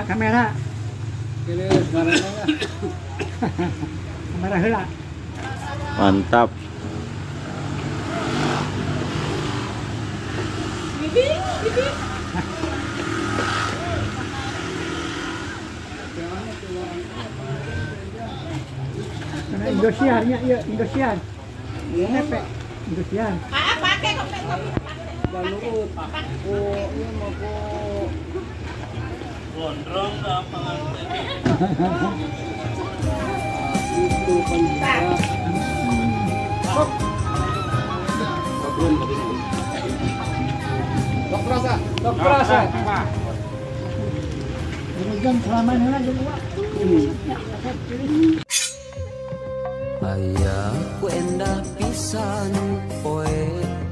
kamera. Ini sekarang Kamera heula. Mantap. Indosiarnya, iya Indosiar. Tepe Indosiar. Pakai kopi. dan nurut. Oh, ini mau kok. Gondrong lapangan. Itu penjara. Dok rasa. Jam selama heula jam 2. Aya ku endah pisan poe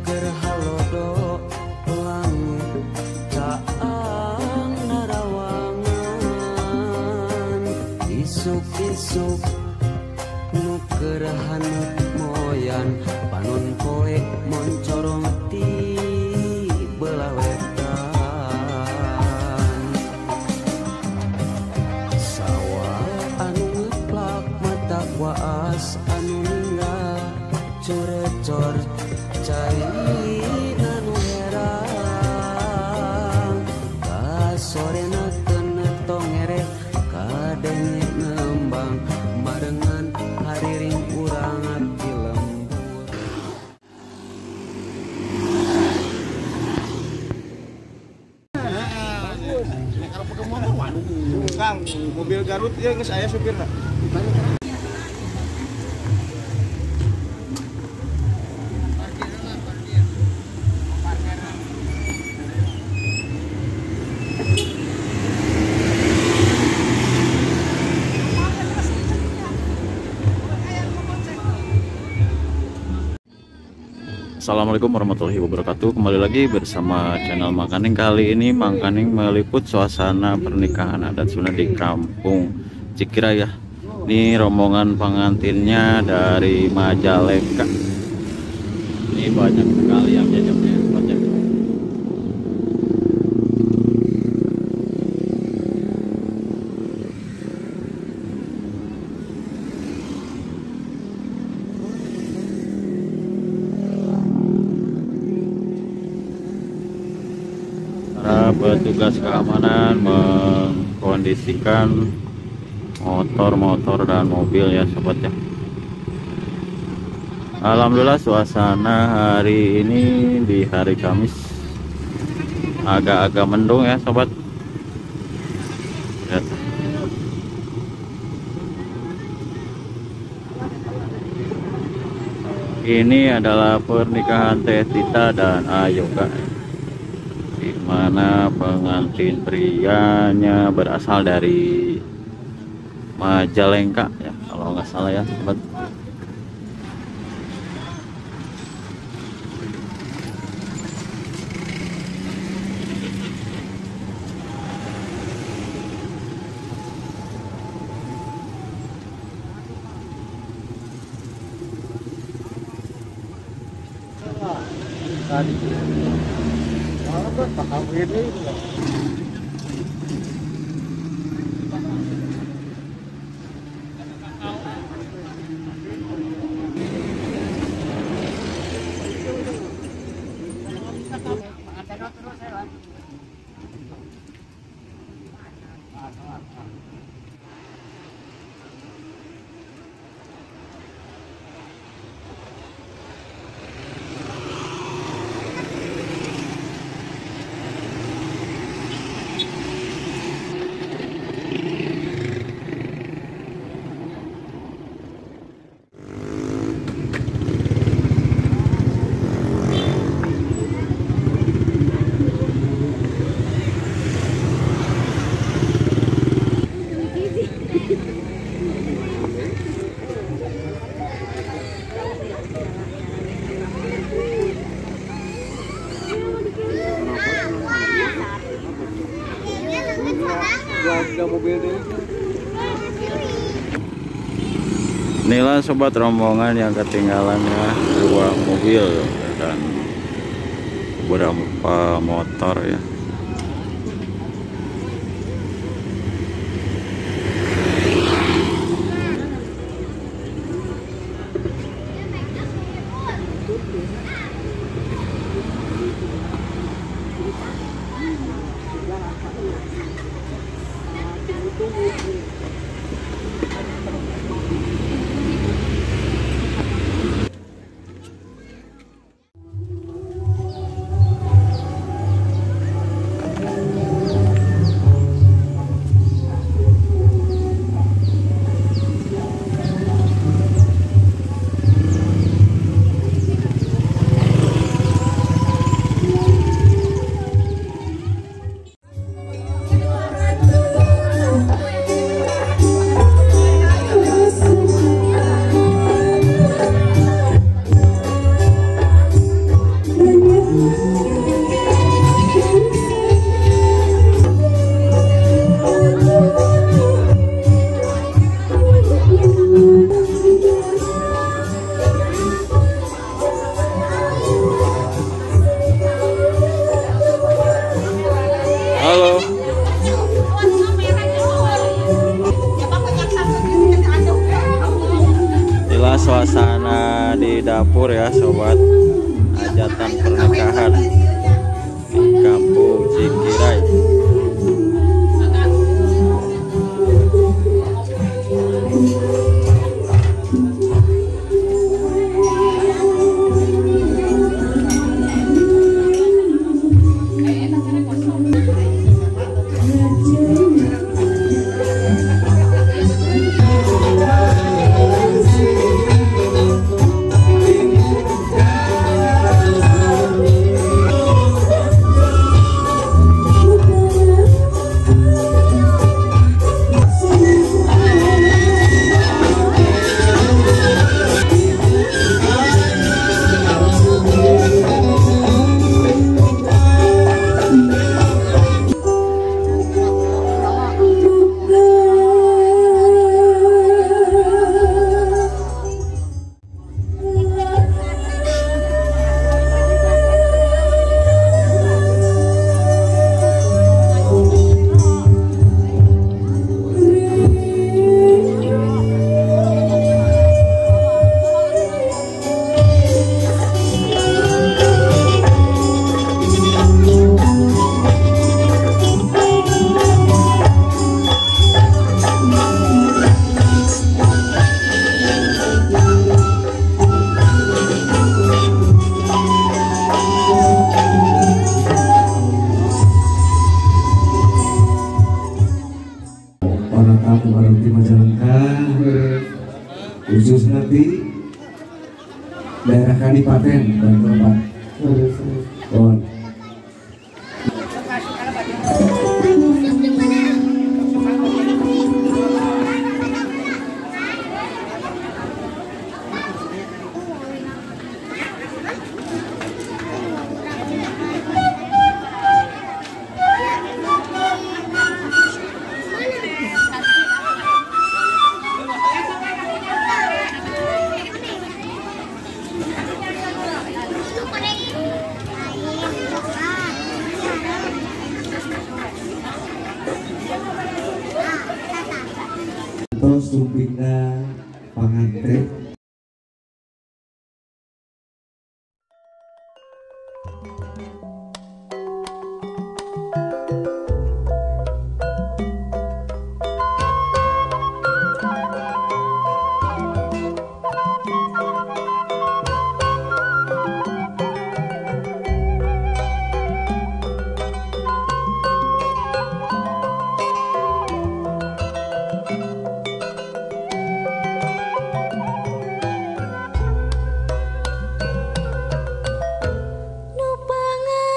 keur halodo langit caang narawangan isuk-isuk nu keur haneut moyan panon poe moncorong ti belah wetan sawah anu ngeplak mata waas anu ninggal corecor cai anu herang kasorena kenetong erek kadenge nembang marengan hariring urang abdi lembur. Kalau pakai motor waduh. Kang, mobil Garut ya geus aya supirna. Assalamualaikum warahmatullahi wabarakatuh. Kembali lagi bersama channel Mangkaning. Kali ini Mangkaning meliput suasana pernikahan adat Sunda di Kampung Cikiraya. Ini rombongan pengantinnya dari Majalengka. Ini banyak sekali yang jajaknya. Para petugas keamanan mengkondisikan motor-motor dan mobil ya sobat ya. Alhamdulillah suasana hari ini di hari Kamis agak-agak mendung ya sobat. Lihat. Ini adalah pernikahan Teh Tita dan Ayoga, di mana pengantin prianya berasal dari Majalengka ya kalau nggak salah ya sobat. Tadi. Apa paham ini? Ada mobil deh. Inilah sobat rombongan yang ketinggalannya dua mobil dan beberapa motor ya. Halo. Inilah suasana di dapur ya sobat, hajatan pernikahan di Kampung Cikirai. Para tamu Arti Majalengka, khusus nanti daerah Kadipaten Banten Pak. Terus sumpingna panganten Nu pangan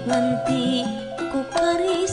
nganti ku karis